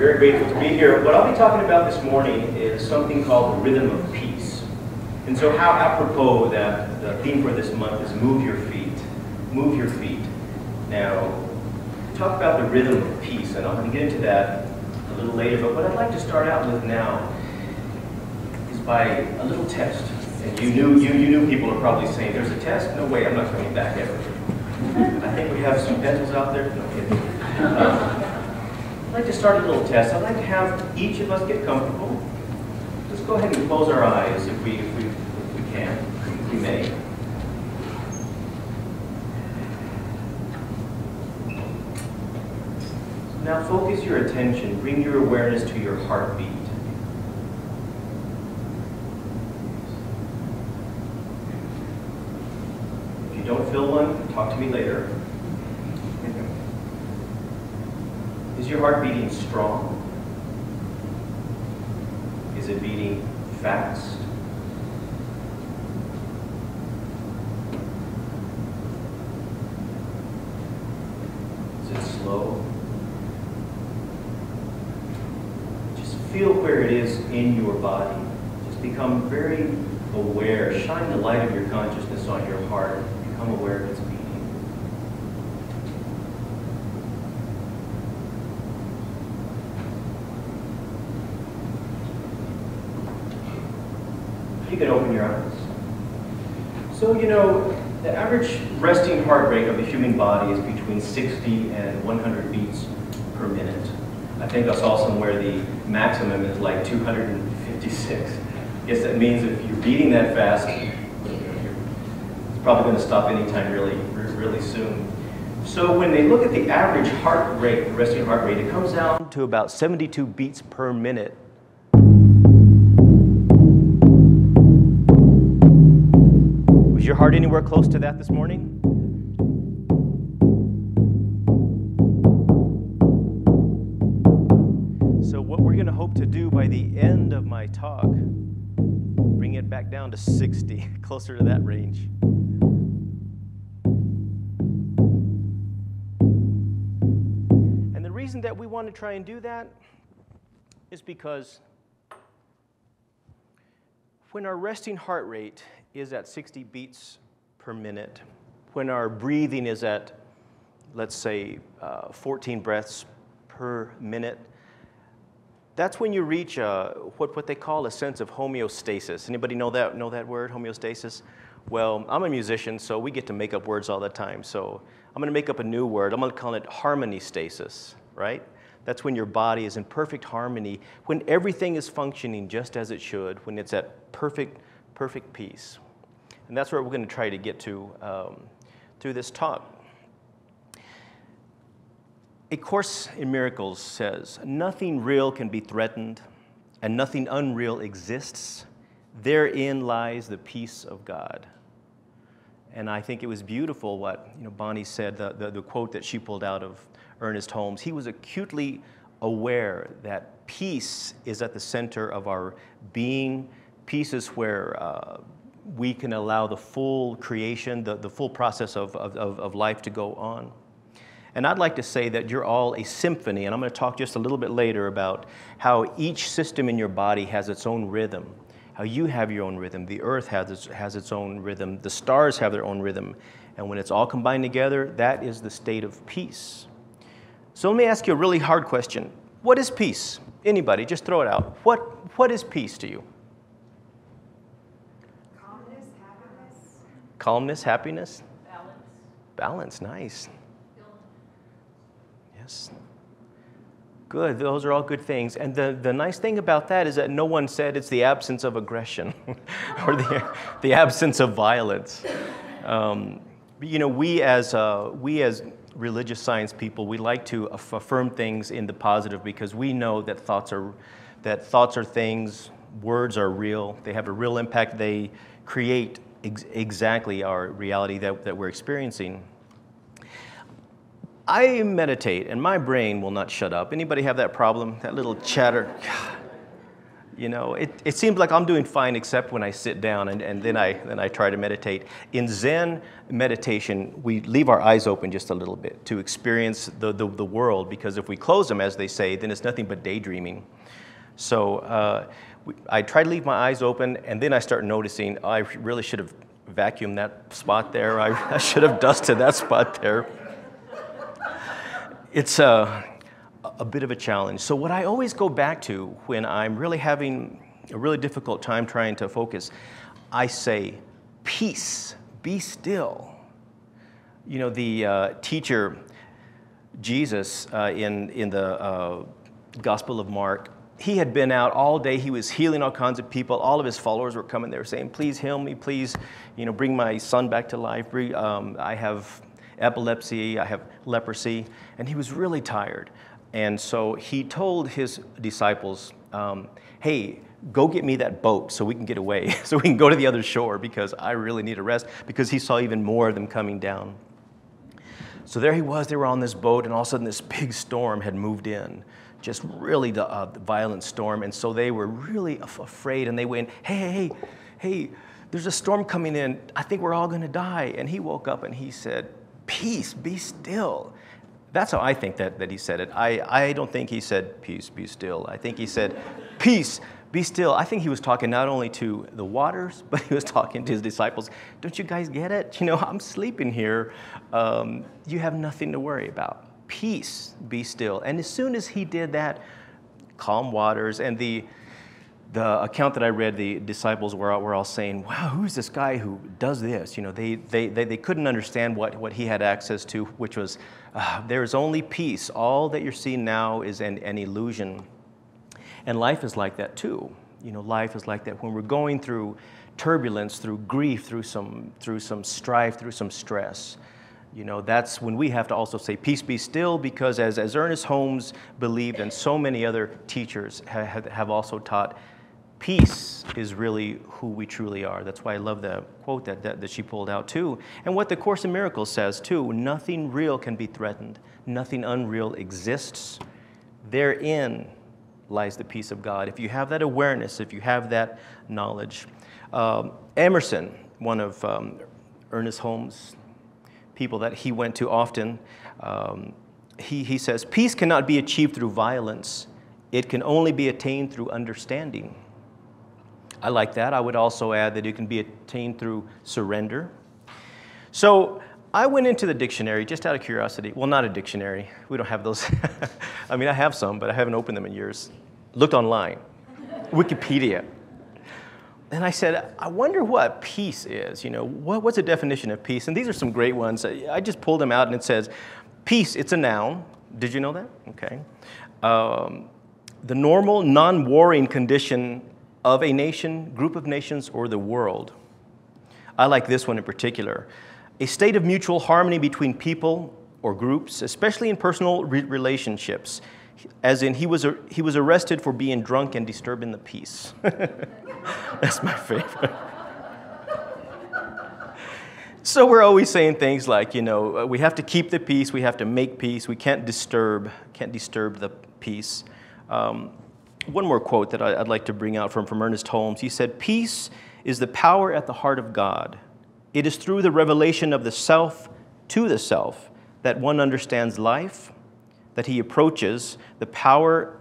Very grateful to be here. What I'll be talking about this morning is something called the rhythm of peace. And so how apropos that the theme for this month is move your feet. Move your feet. Now, talk about the rhythm of peace, and I'm going to get into that a little later, but what I'd like to start out with now is by a little test. And you knew people are probably saying, there's a test? No way, I'm not coming back ever. I think we have some dentals out there. No kidding. I'd like to start a little test. I'd like to have each of us get comfortable. Let's go ahead and close our eyes if we can, if we may. Now focus your attention, bring your awareness to your heartbeat. If you don't feel one, talk to me later. Is your heart beating strong? Is it beating fast? Is it slow? Just feel where it is in your body. Just become very aware. Shine the light of your consciousness on your heart. Become aware of its beating. You can open your eyes. So, you know, the average resting heart rate of the human body is between 60 and 100 beats per minute. I think I saw somewhere the maximum is like 256. I guess that means if you're beating that fast, it's probably going to stop anytime really soon. So when they look at the average heart rate, the resting heart rate, it comes down to about 72 beats per minute. Was your heart anywhere close to that this morning? So what we're going to hope to do by the end of my talk, bring it back down to 60, closer to that range. And the reason that we want to try and do that is because when our resting heart rate is at 60 beats per minute, when our breathing is at, let's say, 14 breaths per minute, that's when you reach what they call a sense of homeostasis. Anybody know that word, homeostasis? Well, I'm a musician, so we get to make up words all the time. So I'm going to make up a new word. I'm going to call it harmony stasis, right? That's when your body is in perfect harmony, when everything is functioning just as it should, when it's at perfect peace. And that's what we're going to try to get to through this talk. A Course in Miracles says, nothing real can be threatened, and nothing unreal exists. Therein lies the peace of God. And I think it was beautiful what Bonnie said, the quote that she pulled out of Ernest Holmes. He was acutely aware that peace is at the center of our being. Peace is where we can allow the full creation, the full process of life to go on. And I'd like to say that you're all a symphony, and I'm going to talk just a little bit later about how each system in your body has its own rhythm, how you have your own rhythm, the earth has its own rhythm, the stars have their own rhythm, and when it's all combined together, that is the state of peace. So let me ask you a really hard question. What is peace? Anybody, just throw it out. What is peace to you? Calmness, happiness. Calmness, happiness? Balance. Balance, nice. Yes. Good, those are all good things. And the nice thing about that is that no one said it's the absence of aggression or the absence of violence. We as religious science people, we like to affirm things in the positive because we know that thoughts are things, words are real, they have a real impact, they create exactly our reality that we're experiencing. I meditate, and my brain will not shut up. Anybody have that problem? That little chatter? You know, it seems like I'm doing fine except when I sit down and then I try to meditate. In Zen meditation, we leave our eyes open just a little bit to experience the world, because if we close them, as they say, then it's nothing but daydreaming. So I try to leave my eyes open, and then I start noticing, oh, I really should have vacuumed that spot there. I should have dusted that spot there. It's a bit of a challenge. So what I always go back to when I'm really having a really difficult time trying to focus, I say, peace, be still. You know, the teacher, Jesus, in the Gospel of Mark, he had been out all day. He was healing all kinds of people. All of his followers were coming there saying, please heal me, please, you know, bring my son back to life. I have epilepsy, I have leprosy. And he was really tired. And so he told his disciples, hey, go get me that boat so we can get away, so we can go to the other shore, because I really need a rest, because he saw even more of them coming down. So there he was, they were on this boat, and all of a sudden this big storm had moved in, just really the violent storm. And so they were really afraid, and they went, hey, there's a storm coming in. I think we're all going to die. And he woke up and he said, peace, be still. That's how I think that he said it. I don't think he said, peace, be still. I think he said, peace, be still. I think he was talking not only to the waters, but he was talking to his disciples. Don't you guys get it? You know, I'm sleeping here. You have nothing to worry about. Peace, be still. And as soon as he did that, calm waters, and the account that I read, the disciples were all saying, wow, who's this guy who does this? You know, they couldn't understand what he had access to, which was, there's only peace. All that you're seeing now is an illusion. And life is like that too. You know, life is like that. When we're going through turbulence, through grief, through some strife, through some stress, you know, that's when we have to also say, peace, be still, because as Ernest Holmes believed, and so many other teachers have also taught, peace is really who we truly are. That's why I love the quote that she pulled out too. And what the Course in Miracles says too, nothing real can be threatened. Nothing unreal exists. Therein lies the peace of God. If you have that awareness, if you have that knowledge. Emerson, one of Ernest Holmes' people that he went to often, he says, peace cannot be achieved through violence. It can only be attained through understanding. I like that. I would also add that it can be attained through surrender. So I went into the dictionary just out of curiosity. Well, not a dictionary. We don't have those. I mean, I have some, but I haven't opened them in years. Looked online, Wikipedia. And I said, I wonder what peace is. You know, what's the definition of peace? And these are some great ones. I just pulled them out, and it says, peace, it's a noun. Did you know that? Okay. The normal, non-warring condition of a nation, group of nations, or the world. I like this one in particular. A state of mutual harmony between people or groups, especially in personal relationships, as in he was arrested for being drunk and disturbing the peace. That's my favorite. So we're always saying things like, you know, we have to keep the peace, we have to make peace, we can't disturb the peace. One more quote that I'd like to bring out from Ernest Holmes. He said, peace is the power at the heart of God. It is through the revelation of the self to the self that one understands life, that he approaches the power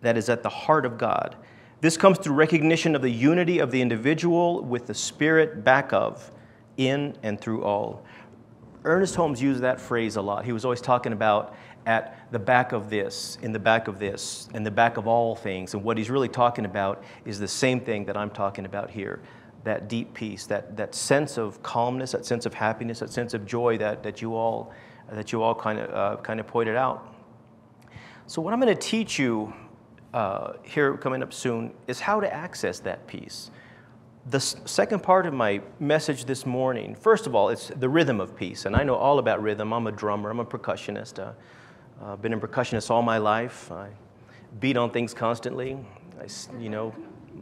that is at the heart of God. This comes through recognition of the unity of the individual with the spirit back of, in and through all. Ernest Holmes used that phrase a lot. He was always talking about at the back of this, in the back of this, in the back of all things. And what he's really talking about is the same thing that I'm talking about here. That deep peace, that sense of calmness, that sense of happiness, that sense of joy that you all kind of pointed out. So what I'm going to teach you here coming up soon is how to access that peace. The second part of my message this morning, first of all, it's the rhythm of peace. And I know all about rhythm. I'm a drummer. I'm a percussionist. I've been a percussionist all my life. I beat on things constantly.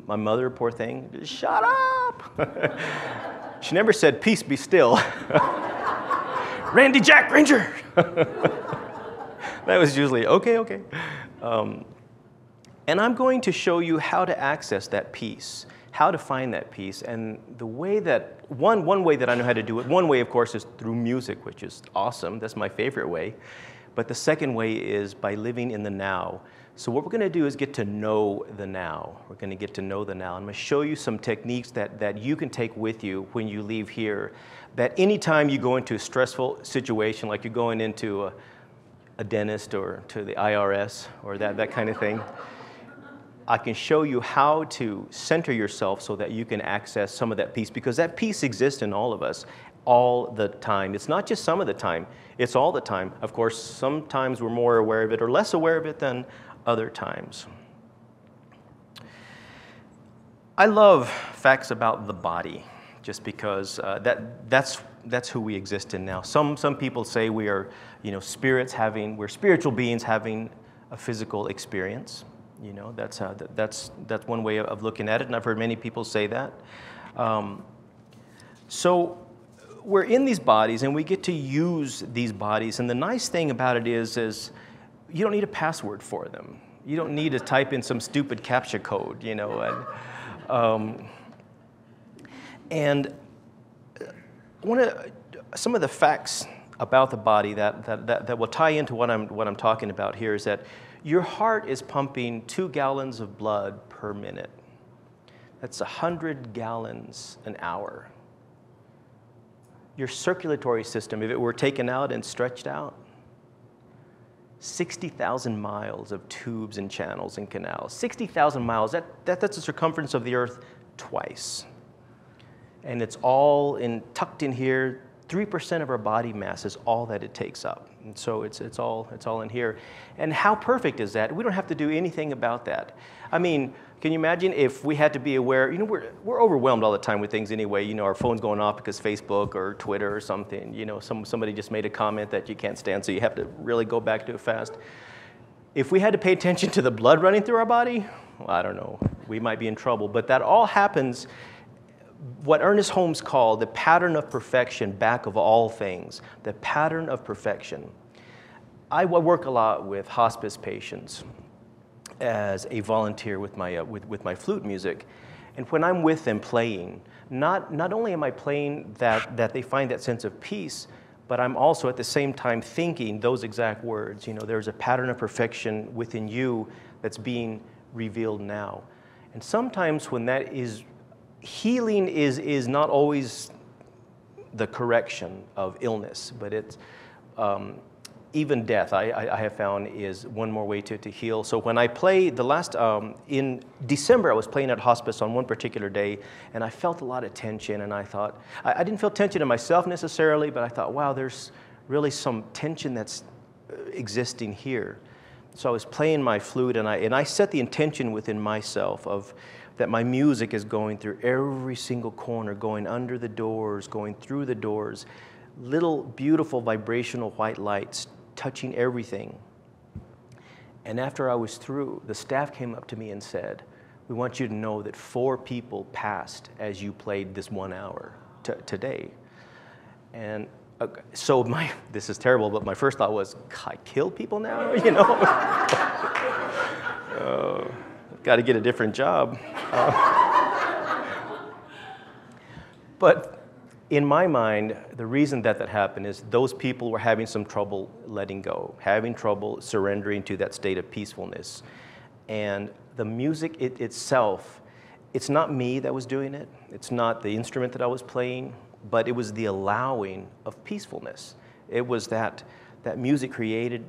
My mother, poor thing, just shut up. She never said, peace, be still. Randy Granger. That was usually, okay. And I'm going to show you how to access that peace, how to find that peace. And the way that, one way that I know how to do it, one way, of course, is through music, which is awesome. That's my favorite way. But the second way is by living in the now. So what we're going to do is get to know the now. We're going to get to know the now. I'm going to show you some techniques that you can take with you when you leave here, that anytime you go into a stressful situation, like you're going into a dentist or to the IRS or that kind of thing, I can show you how to center yourself so that you can access some of that peace, because that peace exists in all of us all the time. It's not just some of the time, it's all the time. Of course, sometimes we're more aware of it or less aware of it than other times. I love facts about the body, just because that's who we exist in now. Some people say we are, we're spiritual beings having a physical experience. That's one way of looking at it, and I've heard many people say that. So we're in these bodies, and we get to use these bodies. And the nice thing about it is you don't need a password for them. You don't need to type in some stupid CAPTCHA code, And some of the facts about the body that will tie into what I'm talking about here is that your heart is pumping 2 gallons of blood per minute. That's 100 gallons an hour. Your circulatory system, if it were taken out and stretched out, 60,000 miles of tubes and channels and canals. 60,000 miles, that's the circumference of the earth twice. And it's all tucked in here. 3% of our body mass is all that it takes up. And so it's all in here. And how perfect is that? We don't have to do anything about that. I mean, can you imagine if we had to be aware? We're overwhelmed all the time with things anyway. Our phone's going off because Facebook or Twitter or something. Somebody just made a comment that you can't stand, so you have to really go back to it fast. If we had to pay attention to the blood running through our body, well, I don't know, we might be in trouble. But that all happens, what Ernest Holmes called the pattern of perfection back of all things, the pattern of perfection. I work a lot with hospice patients as a volunteer with my flute music. And when I'm with them playing, not only am I playing that they find that sense of peace, but I'm also at the same time thinking those exact words. There's a pattern of perfection within you that's being revealed now. And sometimes when that is, healing is not always the correction of illness, but it's even death, I have found, is one more way to heal. So when I play in December, I was playing at hospice on one particular day, and I felt a lot of tension, and I thought, I didn't feel tension in myself necessarily, but I thought, wow, there's really some tension that's existing here. So I was playing my flute, and I set the intention within myself of that my music is going through every single corner, going under the doors, going through the doors, little beautiful vibrational white lights touching everything. And after I was through, the staff came up to me and said, "We want you to know that 4 people passed as you played this 1 hour today." And so this is terrible, but my first thought was, I kill people now, Got to get a different job. But in my mind, the reason that happened is those people were having some trouble letting go, having trouble surrendering to that state of peacefulness. And the music itself, it's not me that was doing it. It's not the instrument that I was playing, but it was the allowing of peacefulness. It was that music created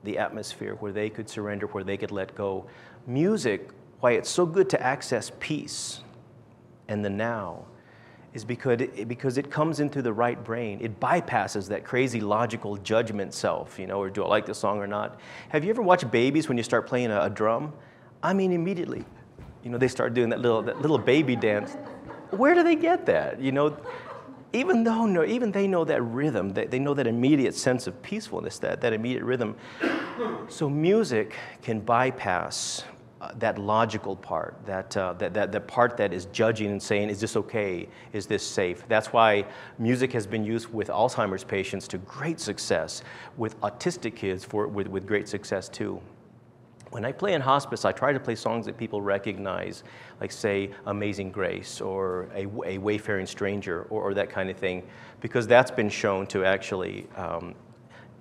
the atmosphere where they could surrender, where they could let go. Music, why it's so good to access peace and the now, is because it comes into the right brain. It bypasses that crazy logical judgment self, or do I like this song or not? Have you ever watched babies when you start playing a drum? I mean, immediately, they start doing that little baby dance. Where do they get that? Even they know that rhythm, they know that immediate sense of peacefulness, that immediate rhythm. So music can bypass that logical part, that part that is judging and saying, is this okay? Is this safe? That's why music has been used with Alzheimer's patients to great success, with autistic kids with great success too. When I play in hospice, I try to play songs that people recognize, like say Amazing Grace or a Wayfaring Stranger or that kind of thing, because that's been shown to actually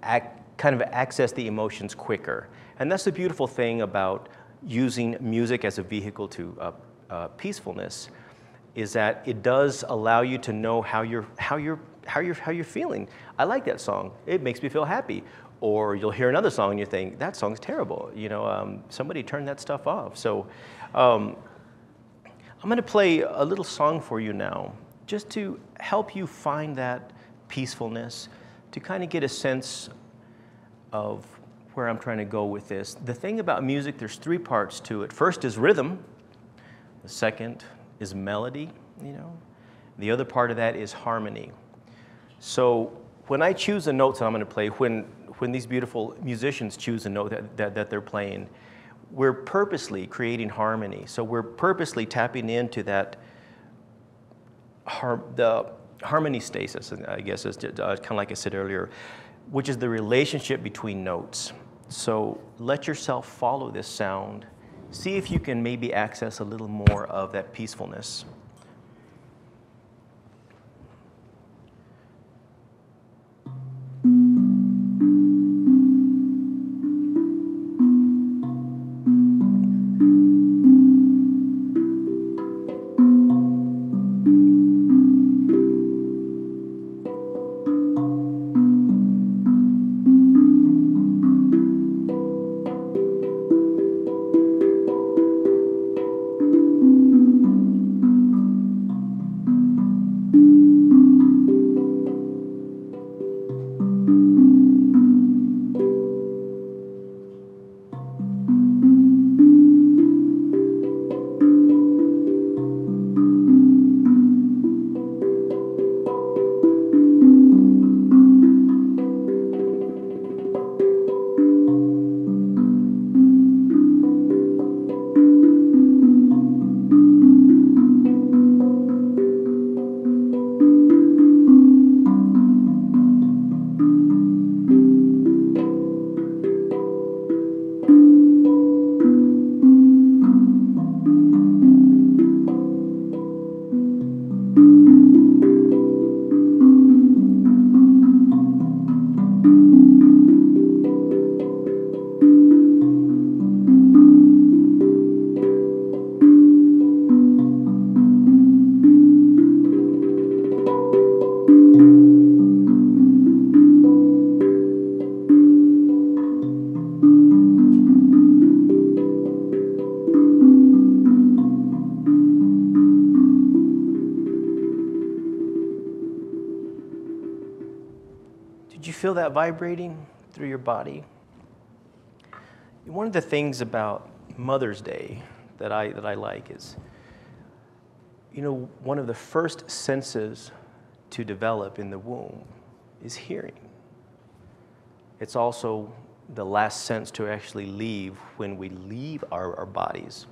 kind of access the emotions quicker. And that's the beautiful thing about using music as a vehicle to peacefulness, is that it does allow you to know how you're feeling. I like that song. It makes me feel happy. Or you'll hear another song and you think, that song's terrible. You know, somebody turn that stuff off. So I'm going to play a little song for you now, just to help you find that peacefulness, to kind of get a sense of where I'm trying to go with this. The thing about music, there's 3 parts to it. First is rhythm. The second is melody, you know. The other part of that is harmony. So when I choose the notes that I'm going to play, when these beautiful musicians choose a note that they're playing, we're purposely creating harmony. So we're purposely tapping into that the harmony stasis, I guess, is kind of like I said earlier, which is the relationship between notes. So let yourself follow this sound. See if you can maybe access a little more of that peacefulness. Did you feel that vibrating through your body? One of the things about Mother's Day that I like is, you know, one of the first senses to develop in the womb is hearing. It's also the last sense to actually leave when we leave our bodies.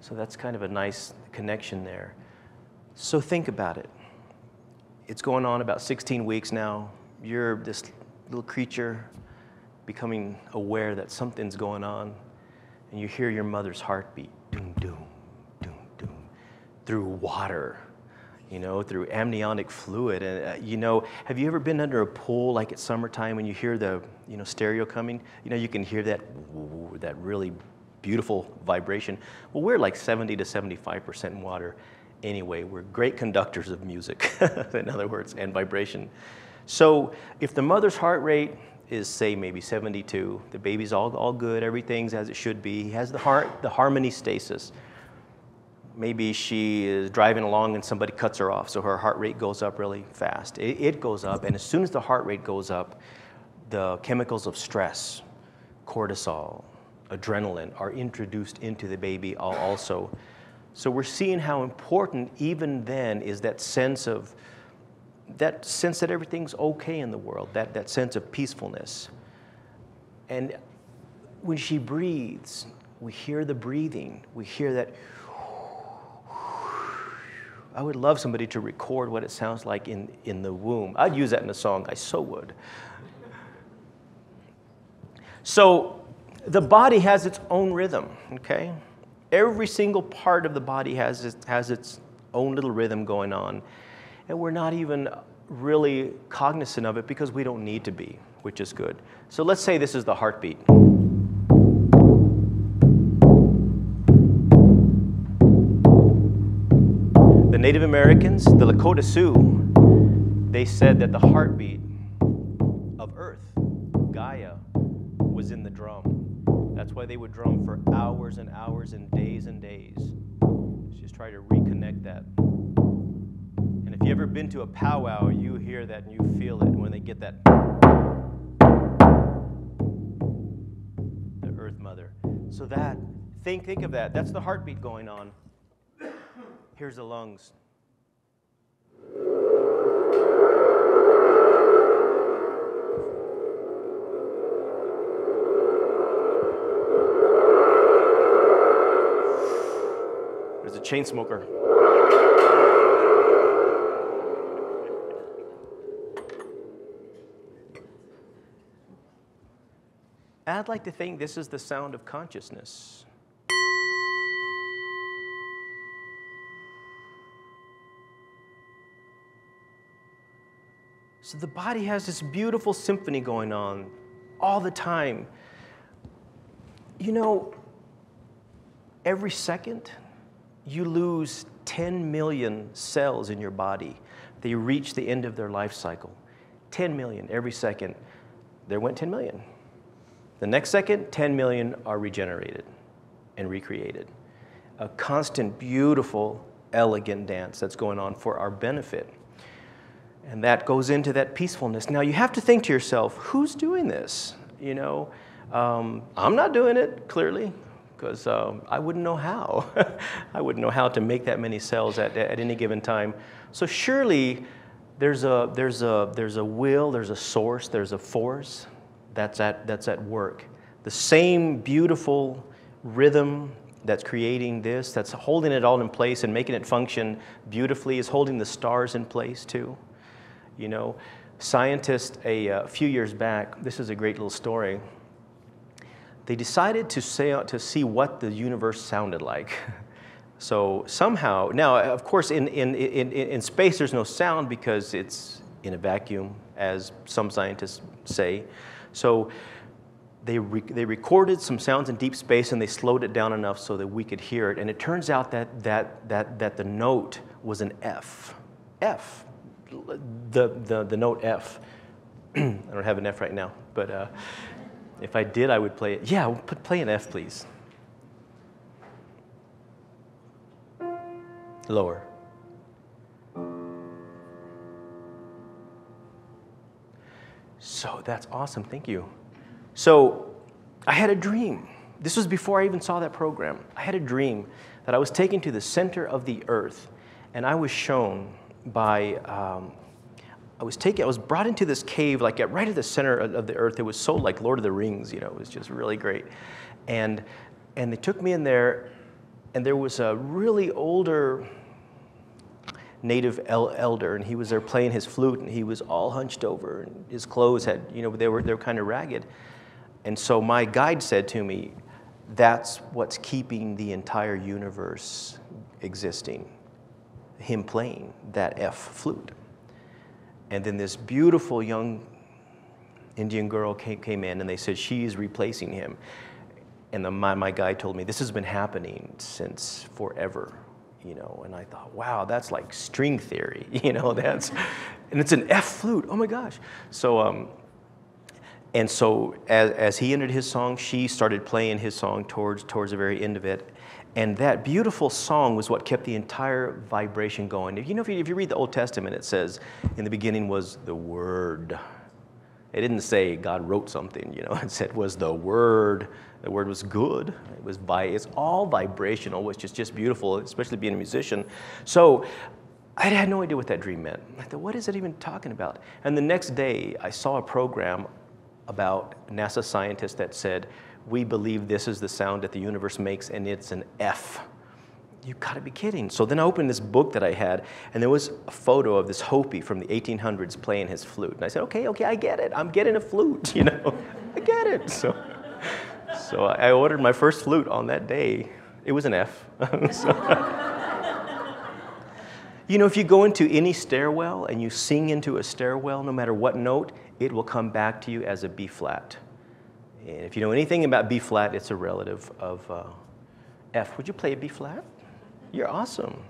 So that's kind of a nice connection there. So think about it. It's going on about 16 weeks now. You're this little creature becoming aware that something's going on, and you hear your mother's heartbeat, doom, doom, doom, doom, through water, you know, through amniotic fluid. And, you know, have you ever been under a pool like it's summertime when you hear the, you know, stereo coming? You know, you can hear that, that really beautiful vibration. Well, we're like 70 to 75% water anyway. We're great conductors of music, in other words, and vibration. So if the mother's heart rate is, say, maybe 72, the baby's all good, everything's as it should be, he has the harmony stasis. Maybe she is driving along and somebody cuts her off, so her heart rate goes up really fast. It goes up, and as soon as the heart rate goes up, the chemicals of stress, cortisol, adrenaline are introduced into the baby also. So we're seeing how important even then is that sense that everything's okay in the world, that sense of peacefulness. And when she breathes, we hear the breathing. We hear that. I would love somebody to record what it sounds like in the womb. I'd use that in a song. I so would. So The body has its own rhythm, okay? Every single part of the body has its own little rhythm going on. And we're not even really cognizant of it because we don't need to be, which is good. So let's say this is the heartbeat. The Native Americans, the Lakota Sioux, they said that the heartbeat of Earth, Gaia, was in the drum. That's why they would drum for hours and hours and days. Just try to reconnect that. And if you've ever been to a powwow, you hear that and you feel it when they get that. The Earth Mother. So that, think of that. That's the heartbeat going on. Here's the lungs. There's a chain smoker. I'd like to think this is the sound of consciousness. So the body has this beautiful symphony going on all the time. You know, every second, you lose 10 million cells in your body. They reach the end of their life cycle. 10 million every second. There went 10 million. The next second, 10 million are regenerated and recreated. A constant, beautiful, elegant dance that's going on for our benefit. And that goes into that peacefulness. Now, you have to think to yourself, who's doing this? You know, I'm not doing it, clearly, because I wouldn't know how. I wouldn't know how to make that many cells at any given time. So surely there's a will, there's a source, there's a force that's at work. The same beautiful rhythm that's creating this, that's holding it all in place and making it function beautifully, is holding the stars in place too. You know, scientists a few years back, this is a great little story, they decided to see what the universe sounded like. So somehow, now of course in space there's no sound because it's in a vacuum, as some scientists say. So they recorded some sounds in deep space and they slowed it down enough so that we could hear it. And it turns out that the note was an F. F. The note F. I don't have an F right now, but if I did, I would play it. Yeah, play an F, please. Lower. So that's awesome, thank you. So I had a dream. This was before I even saw that program. I had a dream that I was taken to the center of the earth, and I was shown by, I was brought into this cave, like right at the center of the earth. It was so like Lord of the Rings, you know, it was just really great. And they took me in there, and there was a really older native elder, and he was there playing his flute, and he was all hunched over, and his clothes had, you know, they were kind of ragged. And so my guide said to me, that's what's keeping the entire universe existing, him playing that F flute. And then this beautiful young Indian girl came in, and they said, she's replacing him. And my guide told me, this has been happening since forever. You know, and I thought, wow, that's like string theory, you know, and it's an F flute, oh my gosh. So, and so as he ended his song, she started playing his song towards the very end of it. And that beautiful song was what kept the entire vibration going. You know, if you read the Old Testament, it says, in the beginning was the Word. It didn't say God wrote something, you know, it said was the Word. The Word was good. It's all vibrational, which is just beautiful, especially being a musician. So I had no idea what that dream meant. I thought, what is it even talking about? And the next day, I saw a program about NASA scientists that said, we believe this is the sound that the universe makes, and it's an F. You gotta be kidding. So then I opened this book that I had, and there was a photo of this Hopi from the 1800s playing his flute. And I said, okay, I get it. I'm getting a flute, you know. I get it. So So I ordered my first flute on that day. It was an F. You know, if you go into any stairwell and you sing into a stairwell, no matter what note, it will come back to you as a B flat. And if you know anything about B flat, it's a relative of F. Would you play a B flat? You're awesome.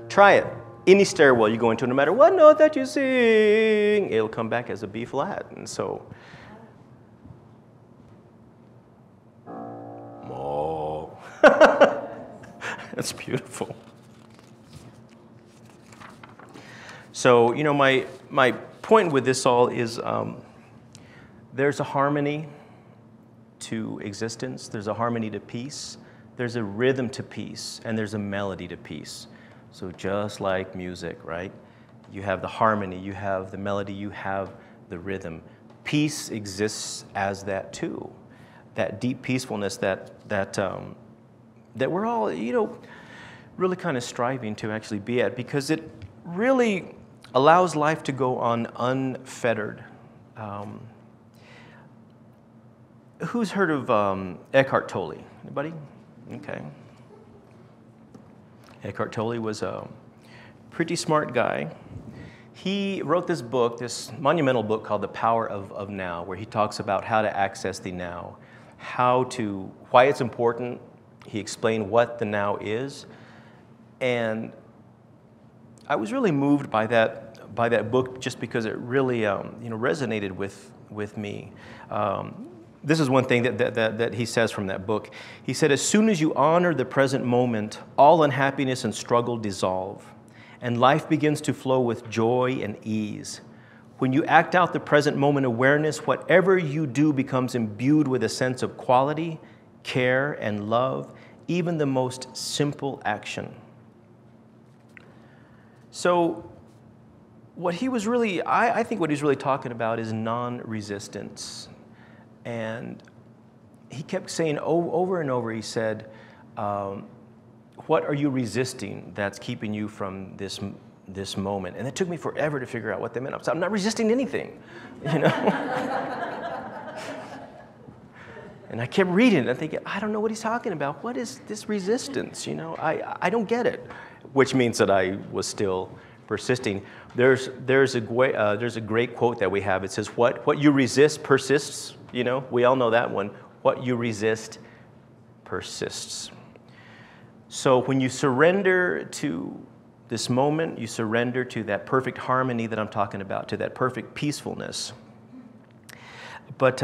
Try it. Any stairwell you go into, no matter what note that you sing, it'll come back as a B flat. And so, oh, that's beautiful. So, you know, my point with this all is there's a harmony to existence, there's a harmony to peace, there's a rhythm to peace, and there's a melody to peace. So just like music, right? You have the harmony, you have the melody, you have the rhythm. Peace exists as that too. That deep peacefulness that we're all, you know, really kind of striving to actually be at, because it really allows life to go on unfettered. Who's heard of Eckhart Tolle? Anybody? Okay. Eckhart Tolle was a pretty smart guy. He wrote this book, this monumental book called The Power of Now, where he talks about how to access the now, why it's important. He explained what the now is. And I was really moved by that book just because it really resonated with me. This is one thing that he says from that book. He said, as soon as you honor the present moment, all unhappiness and struggle dissolve, and life begins to flow with joy and ease. When you act out the present moment awareness, whatever you do becomes imbued with a sense of quality, care, and love, even the most simple action. So what he was really, I think what he's really talking about is non-resistance. And he kept saying over and over, he said, what are you resisting that's keeping you from this moment? And it took me forever to figure out what that meant. I'm not resisting anything, you know? And I kept reading it and thinking, I don't know what he's talking about. What is this resistance, you know? I don't get it, which means that I was still persisting. There's a great quote that we have. It says, what you resist persists. You know, we all know that one. What you resist persists. So when you surrender to this moment, you surrender to that perfect harmony that I'm talking about, to that perfect peacefulness. But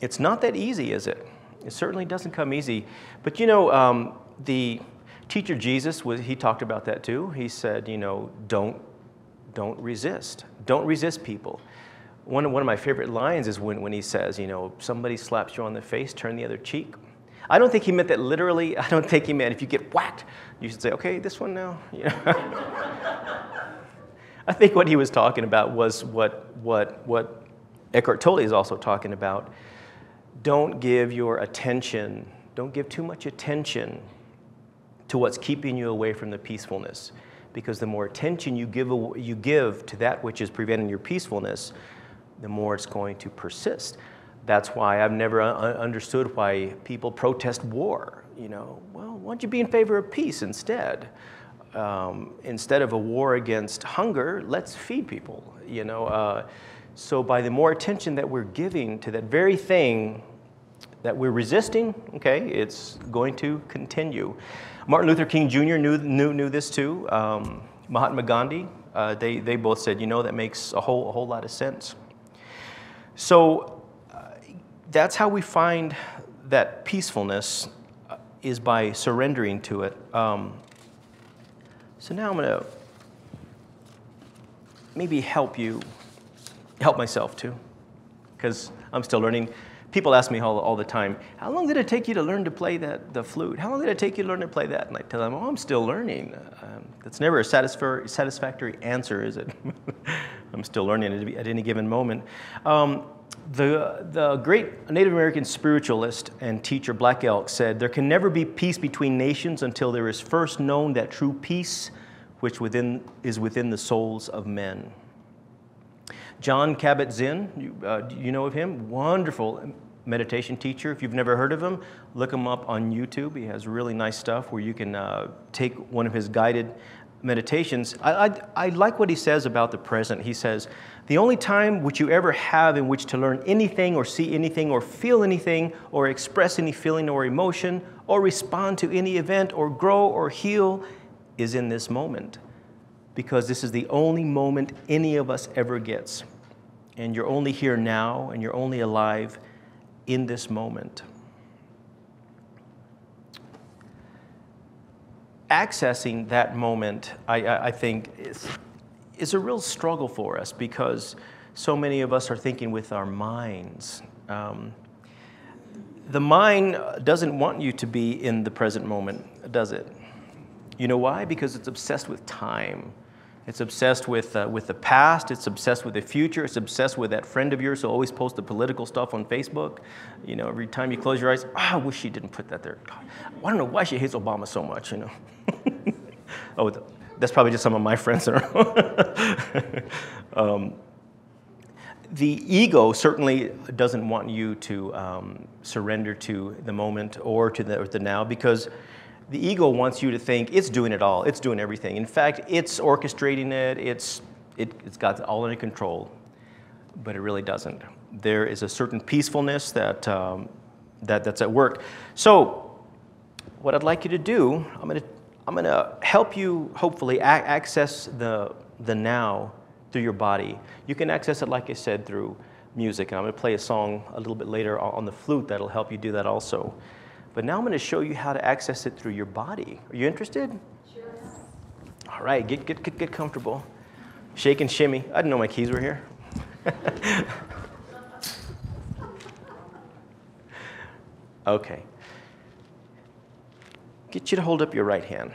it's not that easy, is it? It certainly doesn't come easy. But you know, the teacher Jesus, he talked about that too. He said, you know, don't resist. Don't resist people. One of my favorite lines is when he says, you know, somebody slaps you on the face, turn the other cheek. I don't think he meant that literally. I don't think he meant if you get whacked, you should say, okay, this one now. Yeah. I think what he was talking about was what Eckhart Tolle is also talking about. Don't give your attention, don't give too much attention to what's keeping you away from the peacefulness. Because the more attention you give to that which is preventing your peacefulness, the more it's going to persist. That's why I've never understood why people protest war. You know, well, why don't you be in favor of peace instead? Instead of a war against hunger, let's feed people. You know, so by the more attention that we're giving to that very thing that we're resisting, okay, it's going to continue. Martin Luther King Jr. knew this too. Mahatma Gandhi, they both said, you know, that makes a whole lot of sense. So that's how we find that peacefulness is by surrendering to it. So now I'm going to maybe help myself too, because I'm still learning. People ask me all the time, how long did it take you to learn to play the flute? How long did it take you to learn to play that? And I tell them, oh, I'm still learning. That's never a satisfactory answer, is it? I'm still learning at any given moment. The great Native American spiritualist and teacher Black Elk said, there can never be peace between nations until there is first known that true peace which is within the souls of men. John Kabat-Zinn, you know of him? Wonderful meditation teacher. If you've never heard of him, look him up on YouTube. He has really nice stuff where you can take one of his guided meditations. I like what he says about the present. He says, the only time which you ever have in which to learn anything or see anything or feel anything or express any feeling or emotion or respond to any event or grow or heal is in this moment. Because this is the only moment any of us ever gets. And you're only here now and you're only alive in this moment. Accessing that moment, I think, is a real struggle for us because so many of us are thinking with our minds. The mind doesn't want you to be in the present moment, does it? You know why? Because it's obsessed with time. It's obsessed with the past. It's obsessed with the future. It's obsessed with that friend of yours who always posts the political stuff on Facebook. You know, every time you close your eyes, I wish she didn't put that there. God, I don't know why she hates Obama so much, you know. Oh, that's probably just some of my friends that are. The ego certainly doesn't want you to surrender to the moment or to the now, because the ego wants you to think it's doing it all, it's doing everything. In fact, it's orchestrating it, it's got it all under control, but it really doesn't. There is a certain peacefulness that's at work. So, what I'd like you to do, I'm gonna help you hopefully access the now through your body. You can access it, like I said, through music. And I'm gonna play a song a little bit later on the flute that'll help you do that also. But now I'm going to show you how to access it through your body. Are you interested? Sure. All right, get comfortable. Shake and shimmy. I didn't know my keys were here. Okay. Get you to hold up your right hand.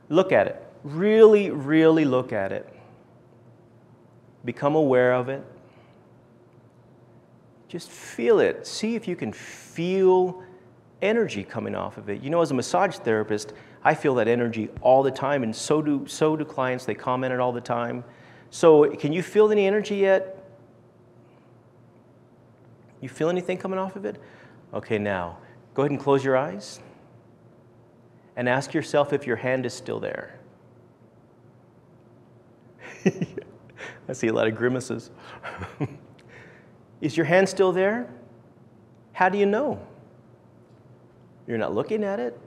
Look at it. Really, really look at it. Become aware of it. Just feel it. See if you can feel energy coming off of it. You know, as a massage therapist, I feel that energy all the time, and so do clients. They comment it all the time. So can you feel any energy yet? You feel anything coming off of it? Okay, now, go ahead and close your eyes and ask yourself if your hand is still there. I see a lot of grimaces. Is your hand still there? How do you know? You're not looking at it.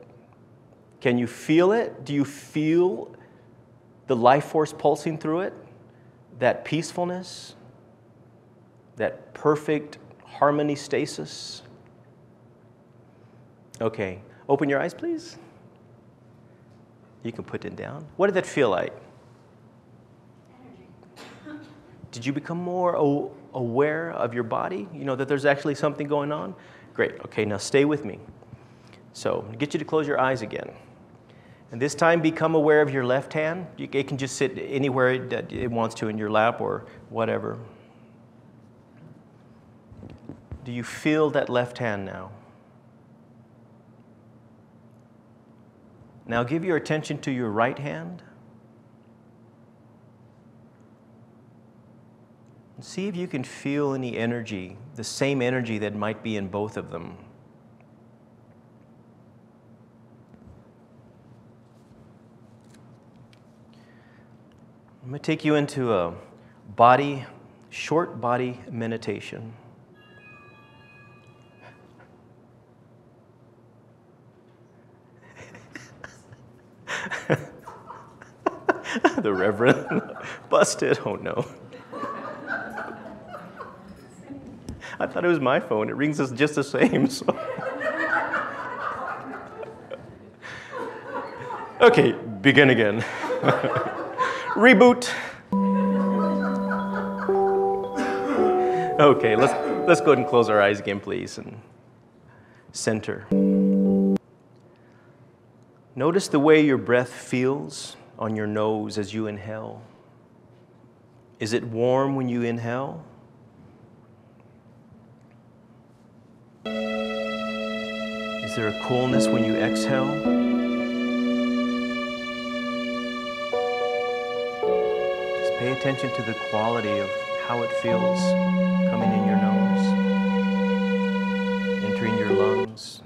Can you feel it? Do you feel the life force pulsing through it? That peacefulness? That perfect harmony stasis? Okay, open your eyes, please. You can put it down. What did that feel like? Energy. Did you become more aware of your body? You know that there's actually something going on? Great. Okay, now stay with me. So, get you to close your eyes again. And this time, become aware of your left hand. It can just sit anywhere it wants to, in your lap or whatever. Do you feel that left hand now? Now give your attention to your right hand. And see if you can feel any energy, the same energy that might be in both of them. I'm going to take you into a short body meditation. The Reverend busted. Oh no. I thought it was my phone. It rings just the same. So. Okay, begin again. Reboot. Okay, let's go ahead and close our eyes again, please, and center. Notice the way your breath feels on your nose as you inhale. Is it warm when you inhale? Is there a coolness when you exhale? Just Pay attention to the quality of how it feels coming in your nose, entering your lungs.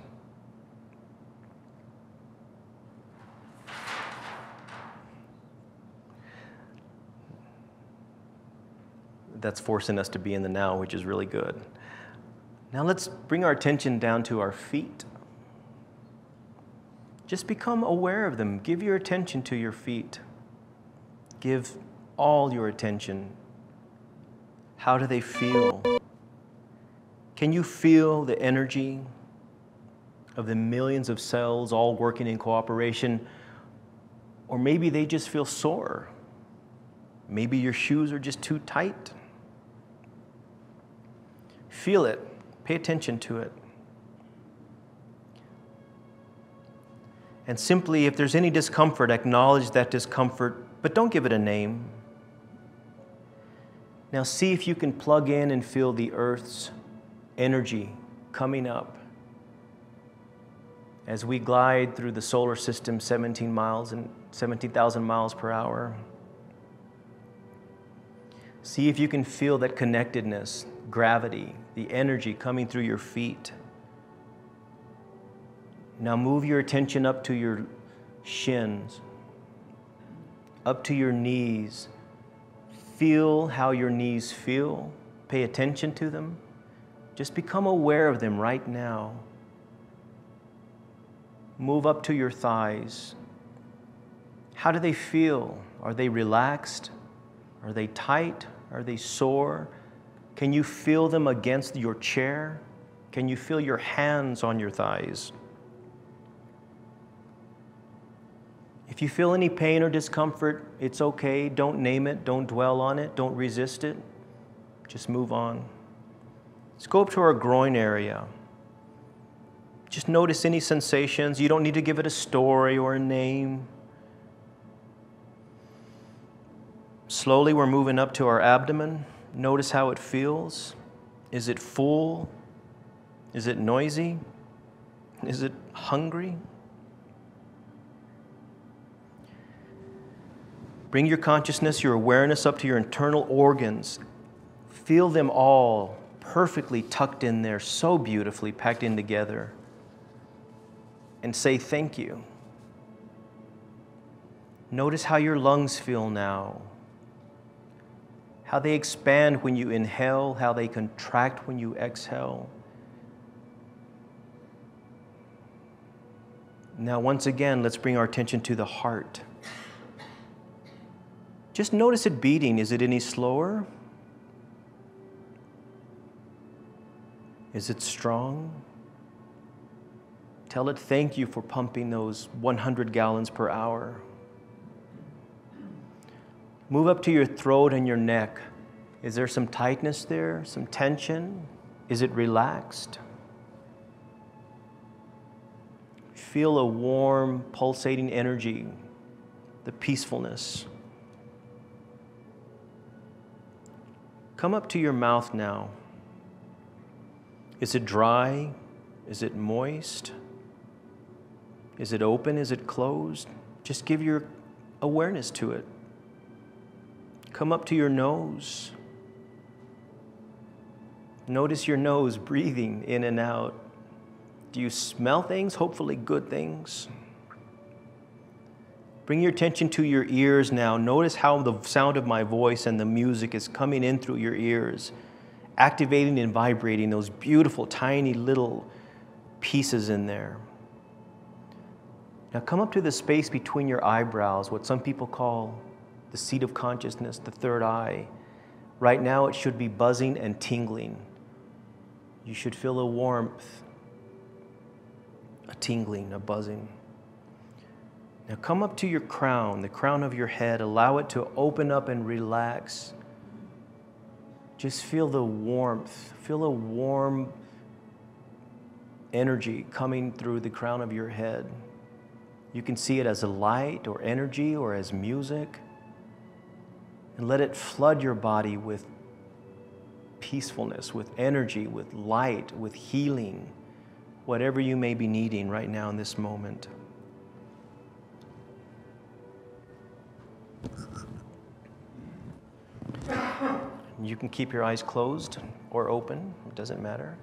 That's forcing us to be in the now, which is really good. Now let's bring our attention down to our feet. Just become aware of them. Give your attention to your feet. Give all your attention. How do they feel? Can you feel the energy of the millions of cells all working in cooperation? Or maybe they just feel sore. Maybe your shoes are just too tight. Feel it. Pay attention to it. And simply, if there's any discomfort, acknowledge that discomfort, but don't give it a name. Now see if you can plug in and feel the earth's energy coming up as we glide through the solar system 17,000 miles per hour. See if you can feel that connectedness, gravity, the energy coming through your feet. Now move your attention up to your shins, up to your knees. Feel how your knees feel. Pay attention to them. Just become aware of them right now. Move up to your thighs. How do they feel? Are they relaxed? Are they tight? Are they sore? Can you feel them against your chair? Can you feel your hands on your thighs? If you feel any pain or discomfort, it's okay. Don't name it. Don't dwell on it. Don't resist it. Just move on. Let's go up to our groin area. Just notice any sensations. You don't need to give it a story or a name. Slowly, we're moving up to our abdomen. Notice how it feels. Is it full? Is it noisy? Is it hungry? Bring your consciousness, your awareness up to your internal organs. Feel them all perfectly tucked in there, so beautifully packed in together. And say thank you. Notice how your lungs feel now. How they expand when you inhale, how they contract when you exhale. Now, once again, let's bring our attention to the heart. Just notice it beating. Is it any slower? Is it strong? Tell it thank you for pumping those 100 gallons per hour. Move up to your throat and your neck. Is there some tightness there? Some tension? Is it relaxed? Feel a warm, pulsating energy, the peacefulness. Come up to your mouth now. Is it dry? Is it moist? Is it open? Is it closed? Just give your awareness to it. Come up to your nose. Notice your nose breathing in and out. Do you smell things? Hopefully good things. Bring your attention to your ears now. Notice how the sound of my voice and the music is coming in through your ears, activating and vibrating those beautiful, tiny little pieces in there. Now come up to the space between your eyebrows, what some people call the seat of consciousness, the third eye. Right now it should be buzzing and tingling. You should feel a warmth, a tingling, a buzzing. Now come up to your crown, the crown of your head. Allow it to open up and relax. Just feel the warmth. Feel a warm energy coming through the crown of your head. You can see it as a light or energy or as music. And let it flood your body with peacefulness, with energy, with light, with healing, whatever you may be needing right now in this moment. You can keep your eyes closed or open, it doesn't matter.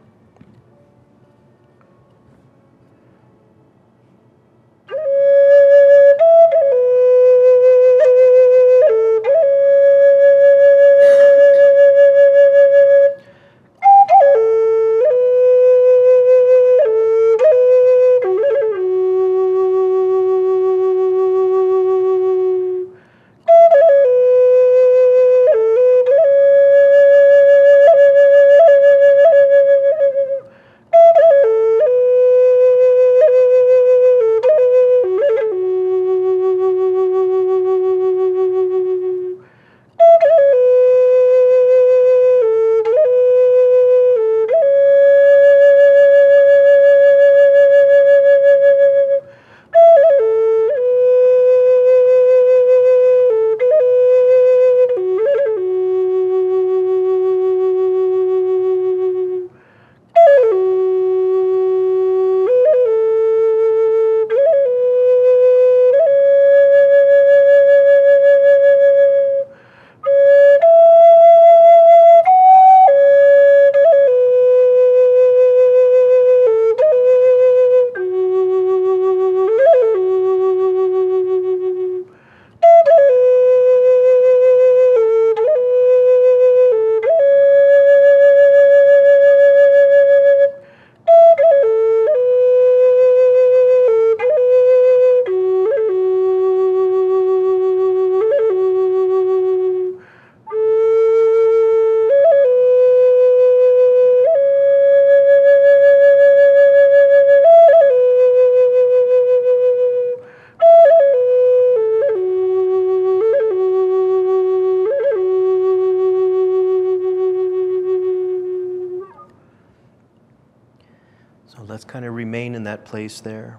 So let's kind of remain in that place there.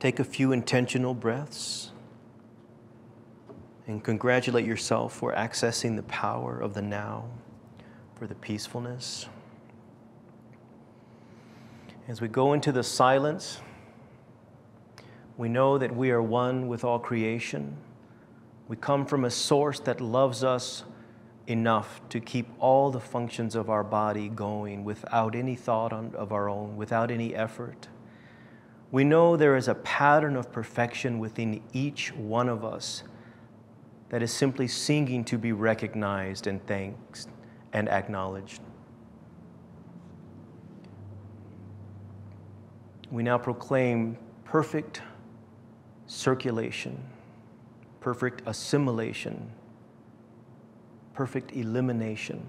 Take a few intentional breaths and congratulate yourself for accessing the power of the now, for the peacefulness. As we go into the silence, we know that we are one with all creation. We come from a source that loves us enough to keep all the functions of our body going without any thought of our own, without any effort. We know there is a pattern of perfection within each one of us that is simply singing to be recognized and thanked and acknowledged. We now proclaim perfect circulation, perfect assimilation, perfect elimination.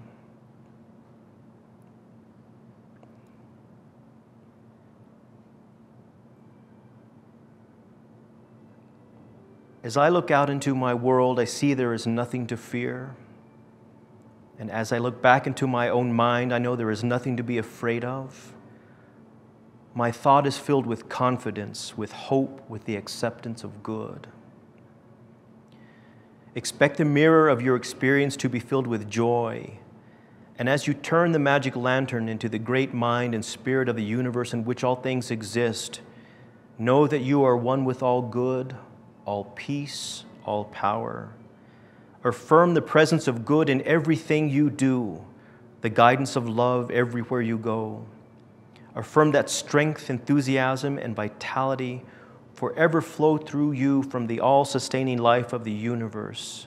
As I look out into my world, I see there is nothing to fear. And as I look back into my own mind, I know there is nothing to be afraid of. My thought is filled with confidence, with hope, with the acceptance of good. Expect the mirror of your experience to be filled with joy. And as you turn the magic lantern into the great mind and spirit of the universe in which all things exist, know that you are one with all good, all peace, all power. Affirm the presence of good in everything you do, the guidance of love everywhere you go. Affirm that strength, enthusiasm, and vitality forever flow through you from the all-sustaining life of the universe.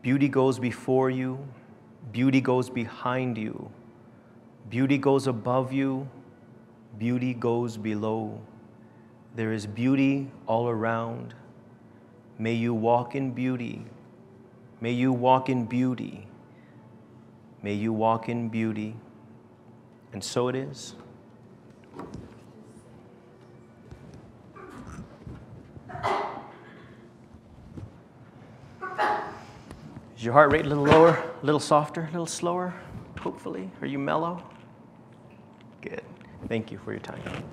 Beauty goes before you. Beauty goes behind you. Beauty goes above you. Beauty goes below. There is beauty all around. May you walk in beauty. May you walk in beauty. May you walk in beauty. And so it is. Is your heart rate a little lower, a little softer, a little slower, hopefully? Are you mellow? Good. Thank you for your time.